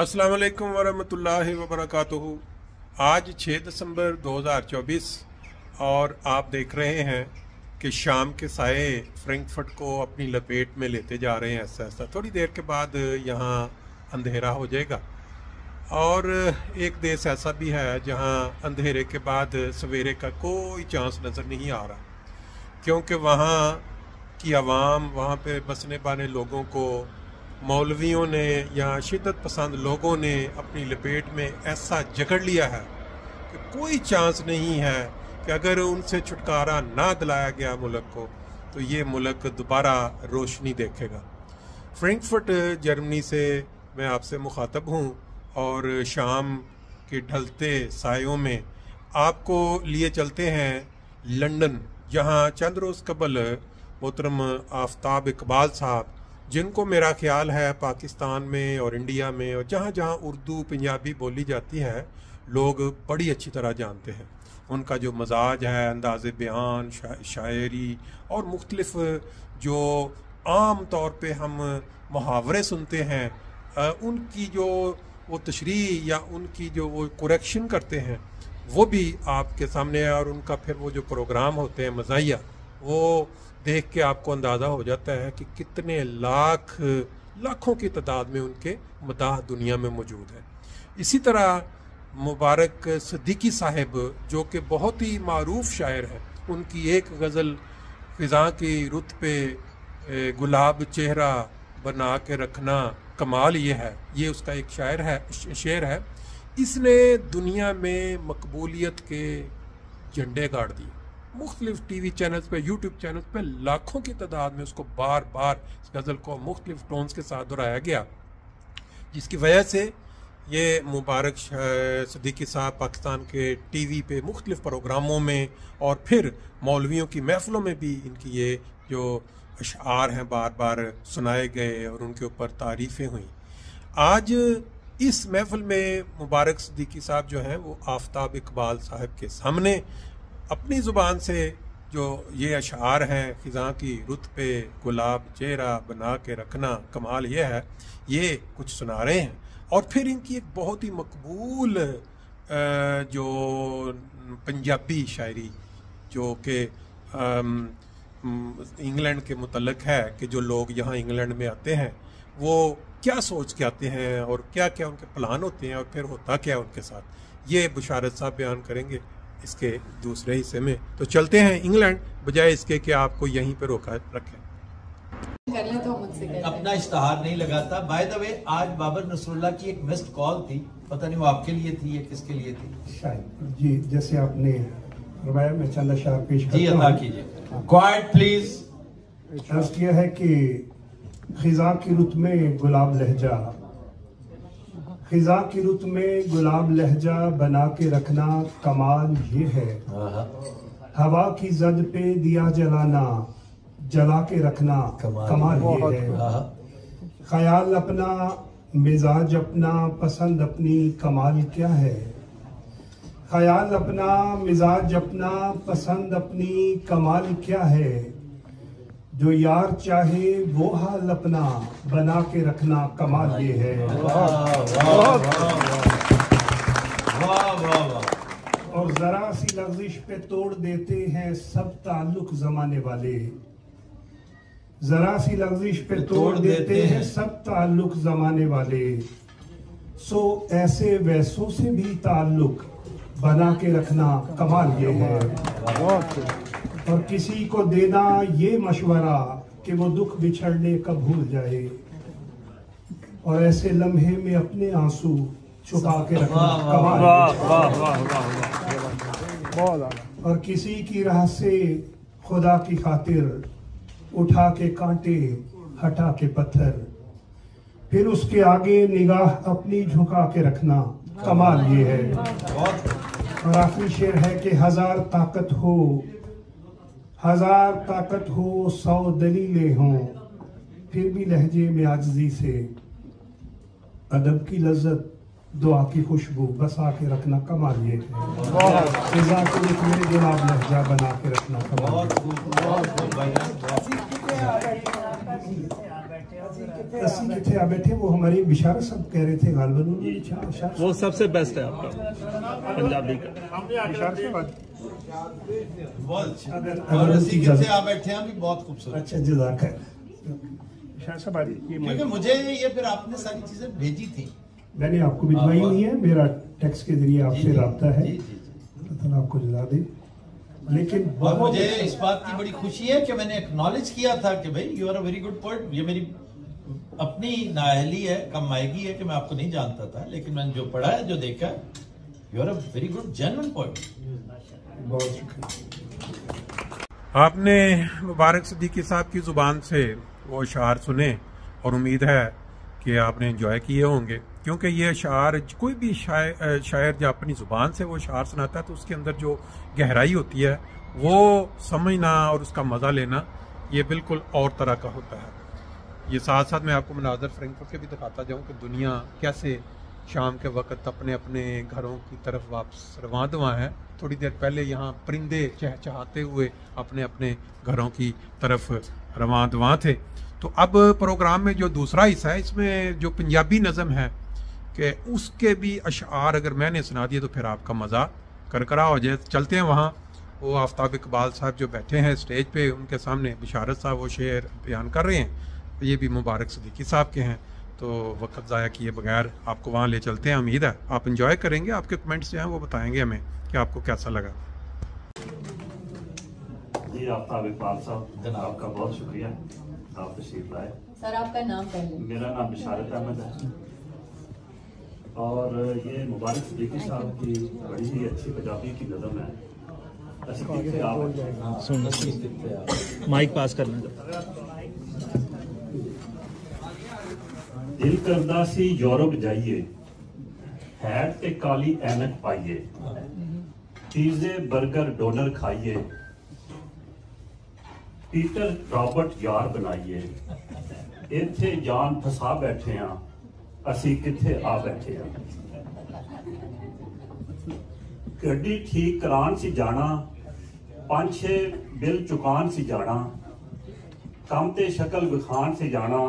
अस्सलाम वालेकुम वरहमतुल्लाहि वबरकातुहू। आज 6 दिसंबर 2024 और आप देख रहे हैं कि शाम के साए फ्रैंकफर्ट को अपनी लपेट में लेते जा रहे हैं। ऐसा ऐसा थोड़ी देर के बाद यहाँ अंधेरा हो जाएगा। और एक देश ऐसा भी है जहाँ अंधेरे के बाद सवेरे का कोई चांस नज़र नहीं आ रहा, क्योंकि वहाँ की आवाम, वहाँ पे बसने वाले लोगों को मौलवियों ने या शिद्दत पसंद लोगों ने अपनी लपेट में ऐसा जकड़ लिया है कि कोई चांस नहीं है कि अगर उनसे छुटकारा ना दिलाया गया मुल्क को तो ये मुल्क दोबारा रोशनी देखेगा। फ्रैंकफर्ट जर्मनी से मैं आपसे मुखातब हूँ और शाम के ढलते सायों में आपको लिए चलते हैं लंदन, जहाँ चंद रोज़ कबल मोहतरम आफ्ताब इकबाल साहब, जिनको मेरा ख्याल है पाकिस्तान में और इंडिया में और जहाँ जहाँ उर्दू पंजाबी बोली जाती है लोग बड़ी अच्छी तरह जानते हैं। उनका जो मजाज है, अंदाज़े बयान, शायरी और मुख्तलिफ जो आम तौर पे हम मुहावरे सुनते हैं, उनकी जो वो तशरीह या उनकी जो वो करेक्शन करते हैं वो भी आपके सामने है। और उनका फिर वो जो प्रोग्राम होते हैं मज़ाहिया, वो देख के आपको अंदाज़ा हो जाता है कि कितने लाखों की तादाद में उनके मदाह दुनिया में मौजूद है। इसी तरह मुबारक सिद्दीकी साहब, जो कि बहुत ही मारूफ शायर हैं, उनकी एक गज़ल ख़िज़ा की रुत पे गुलाब चेहरा बना के रखना कमाल ये है, ये उसका एक शेर है। इसने दुनिया में मकबूलियत के झंडे गाड़ दिए। मुख्तलिफ टीवी चैनल्स पे, यूट्यूब चैनल्स पे लाखों की तादाद में उसको बार बार इस गज़ल को मुख्तलिफ टोन्स के साथ दोहराया गया, जिसकी वजह से ये मुबारक सिद्दीकी साहब पाकिस्तान के टीवी पे मुख्तलिफ प्रोग्रामों में और फिर मौलवियों की महफिलों में भी इनकी ये जो अशआर हैं बार बार सुनाए गए और उनके ऊपर तारीफ़ें हुई। आज इस महफिल में मुबारक सिद्दीकी साहब जो हैं वो आफ्ताब इकबाल साहब के सामने अपनी ज़ुबान से जो ये अशआर हैं, ख़िज़ा की रुत पे गुलाब चेहरा बना के रखना कमाल ये है, ये कुछ सुना रहे हैं। और फिर इनकी एक बहुत ही मकबूल जो पंजाबी शायरी जो कि इंग्लैंड के मुतल्लिक़ है कि जो लोग यहाँ इंग्लैंड में आते हैं वो क्या सोच के आते हैं और क्या क्या उनके प्लान होते हैं और फिर होता क्या है उनके साथ, ये बुशारत साहब बयान करेंगे इसके दूसरे हिस्से में। तो चलते हैं इंग्लैंड, बजाय इसके कि आपको यहीं पे रोका रखें। अपना इश्तहार नहीं लगाता। बाय द वे, आज बाबर नसरुल्लाह की एक मिस्ड कॉल थी, पता नहीं वो आपके लिए थी या किसके लिए थी शायद। जी, जैसे आपने फरमाया मैं चंद अशआर पेश करता हूं। जी, अदा कीजिए। Quite please. अर्ज किया है कि ख़िज़ा की रुत में गुलाब लहजा, ख़िज़ा की रुत में गुलाब लहजा बना के रखना कमाल ये है। हवा की जद पे दिया जलाना, जला के रखना कमाल ये है। ख्याल अपना, मिजाज अपना, पसंद अपनी, कमाल क्या है। ख्याल अपना, मिजाज अपना, पसंद अपनी, कमाल क्या है। जो यार चाहे वो हाल अपना, बना के रखना कमाल ये है। और जरा सी लफ्जिश पे तोड़ देते हैं सब ताल्लुक जमाने वाले, जरा सी लफ्जिश पे तोड़ देते हैं सब ताल्लुक जमाने वाले। सो ऐसे वैसों से भी ताल्लुक बना के रखना कमाल ये है। और किसी को देना ये मशवरा कि वो दुख बिछड़ने का भूल जाए, और ऐसे लम्हे में अपने आंसू छुपा के रखना कमाल। और किसी की राह से खुदा की खातिर उठा के कांटे, हटा के पत्थर, फिर उसके आगे निगाह अपनी झुका के रखना कमाल ये है। और आखिरी शेर है कि हजार ताकत हो, हजार ताकत हो, 100 दलीलें हों, फिर भी लहजे में आजिज़ी से अदब की लज्जत, दुआ की खुशबू बसा के रखना कमाल ये है। ख़िज़ा की रुत में गुलाब लहजा बना के रखना कमाल। ਅਸੀਂ ਕਿੱਥੇ ਆ ਬੈਠੇ वो हमारे बिशारत साहब कह रहे थे गालबन वो सबसे बेस्ट है आपका पंजाबी का। बहुत अच्छा। और ਅਸੀਂ ਕਿੱਥੇ ਆ बैठे हैं भी बहुत खूबसूरत। अच्छा जज़ाक साहब क्योंकि मुझे ये फिर आपने सारी चीजें भेजी थी, मैंने आपको भिजवाई हुई है, मेरा टेक्स्ट के जरिए आपसे रब्ता है, अल्लाह आपको जज़ा दे। लेकिन और मुझे इस बात की बड़ी खुशी है कि मैंने एक्नॉलेज किया था कि भाई you are a very good poet. ये मेरी अपनी नाअहली है, कम मायगी है कि मैं आपको नहीं जानता था, लेकिन मैंने जो पढ़ा है, जो देखा है, you are a very good genuine poet. बहुत शुक्रिया। आपने मुबारक सिद्दीकी साहब की जुबान से वो अशार सुने और उम्मीद है कि आपने एंजॉय किए होंगे, क्योंकि ये अशार कोई भी शायर जब अपनी ज़ुबान से वो अशार सुनाता है तो उसके अंदर जो गहराई होती है वो समझना और उसका मज़ा लेना ये बिल्कुल और तरह का होता है। ये साथ साथ मैं आपको मनाज़र फ्रैंकफर्ट के भी दिखाता जाऊँ कि दुनिया कैसे शाम के वक्त अपने अपने घरों की तरफ वापस रवां दवा है। थोड़ी देर पहले यहाँ परिंदे चहचहाते हुए अपने अपने घरों की तरफ रवां दवा थे। तो अब प्रोग्राम में जो दूसरा हिस्सा है, इसमें जो पंजाबी नज़म है कि उसके भी अशार अगर मैंने सुना दिए तो फिर आपका मज़ा करकरा हो जाए। चलते हैं वहाँ, वो आफ्ताब इकबाल साहब जो बैठे हैं स्टेज पे, उनके सामने बिशारत साहब वो शेर बयान कर रहे हैं, ये भी मुबारक सिद्दीकी साहब के हैं। तो वक्त ज़ाया किए बगैर आपको वहाँ ले चलते हैं। उम्मीद है आप इंजॉय करेंगे, आपके कमेंट्स जो हैं वो बताएंगे हमें कि आपको कैसा लगा। जी आफ्ताब इकबाल साहब, आपका बहुत शुक्रिया, आप तशरीफ लाए। सर आपका नाम पहले। मेरा नाम बिशारत अहमद है और ये मुबारक सिद्दीकी साहब की बड़ी ही अच्छी पंजाबी की नज़म है। माइक पास करना। दिल करदा सी यूरोप जाइए, हैट ते काली ऐनक पाइए, पिज़्ज़े बर्गर डोनर खाइए, पीटर रॉबर्ट यार बनाइए, इत्थे जान फसा बैठे हाँ, असी किथे आ बैठे हाँ। गड्डी ठीक करान सी जाना, 5-6 बिल चुकान सी जाना, कम ते शक्ल विखान सी जाना,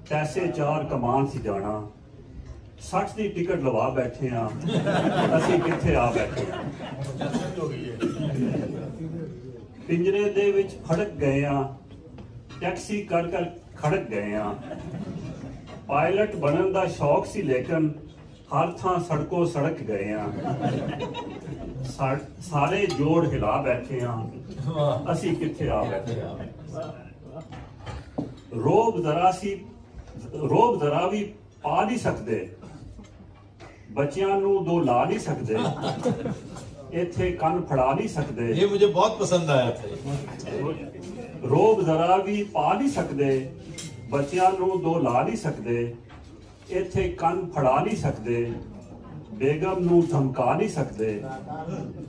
पैसे 4 कमान सी जाना, 60 दी टिकट लवा बैठे हाँ, असी किथे आ बैठे हाँ। पिंजरे दे विच फड़क गए हाँ, टैक्सी कर कर खड़क गए हाँ, पायलट बनन दा शौक सी लेकिन हर थां सड़कों सड़क गए हाँ, सारे जोड़ हिला बैठे हाँ, असी किथे आ बैठे हाँ। रोब जरा भी पा नहीं सकते, बच्चियां नू दो ला नहीं सकते, इत्थे कन फड़ा नहीं सकते। ये मुझे बहुत पसंद आया था। रोब जरा भी पा नहीं सकते, बच्चियां नू दो ला नहीं सकते, इत्थे कन फड़ा नहीं सकते, बेगम नू धमका नहीं सकते,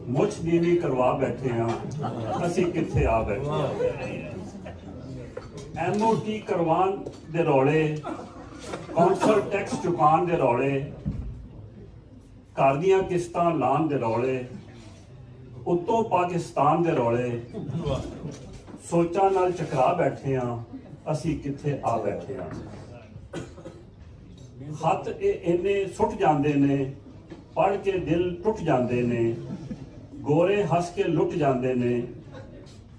मुछ नीवी करवा बैठे हाँ, असी किथे आ बैठे हाँ। MOT करवान दे रौले, कौंसल टैक्स चुकान दे रौले, घर दियां किस्तां लान दे रौले, उत्तों पाकिस्तान दे रौले, सोचा नाल चकरा बैठे हाँ, असी किथे आ बैठे हाँ। खत इन्ने सुट जांदे ने, पढ़ के दिल टुट जांदे ने, गोरे हस के लुट जांदे ने,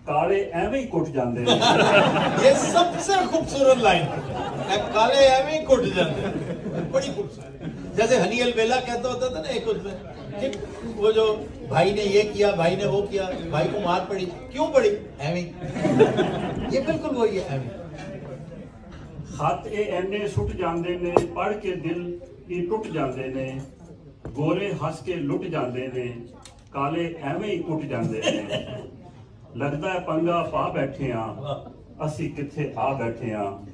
काले एवें ही कुट जांदे ने। ये सबसे खूबसूरत लाइन, काले एवें ही कुट जाते, बड़ी खूबसूरत। जैसे हनी अलबेला कहता होता था ना एक उसमें कि वो जो भाई ने ये किया, भाई ने वो किया, भाई को मार पड़ी, क्यों पड़ी? एवें। ये बिल्कुल वही है, एवें। खत एने सुट जांदे ने, पढ़ के दिल ही टुट जांदे ने, गोरे हस के लुट जांदे ने, काले एवें ही कुट जांदे ने। लगदा है पंगा पा बैठे हाँ, असी किथे आ बैठे हाँ।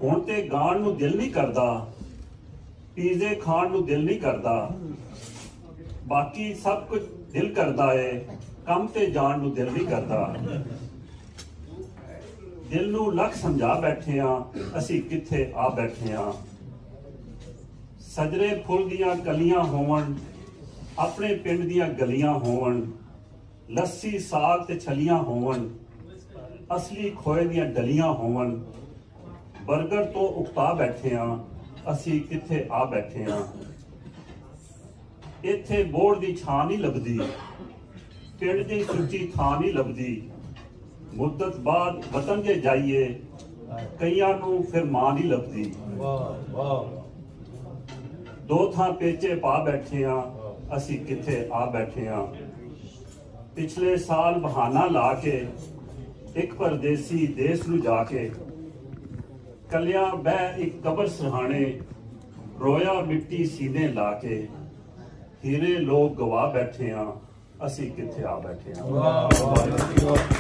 हुण ते गाण नू दिल नहीं करदा, पिज़्ज़े खाण नू दिल नहीं करदा, बाकी सब कुछ दिल करदा है, कम ते जाण नू दिल नहीं करदा। दिल नू लख समझा बैठे हाँ, असी किथे आ बैठे हाँ। सजरे फुल दियां कलियां होवन, अपने पिंड दियां गलियां होवन, लस्सी साग ते छलियां होवन, असली खोए दियां डलियां होवन, बर्गर तो उकता बैठे हाँ असी किथे आ बैठे हाँ इत्थे बोर्ड दी छां नहीं लभदी पिंड दी सुच्ची थां नहीं लभदी मुद्दत बाद वतन जे जाइए कईयां नूं फिर मां नहीं लभदी दो थां पेचे पा बैठे हाँ असी किथे आ बैठे हाँ पिछले साल बहाना ला के एक परदेसी देश नूं जाके कलिया बह एक कबर सराहने रोया मिट्टी सीने ला के हीरे लोग गवा बैठे हाँ असी किथे आ बैठे हाँ।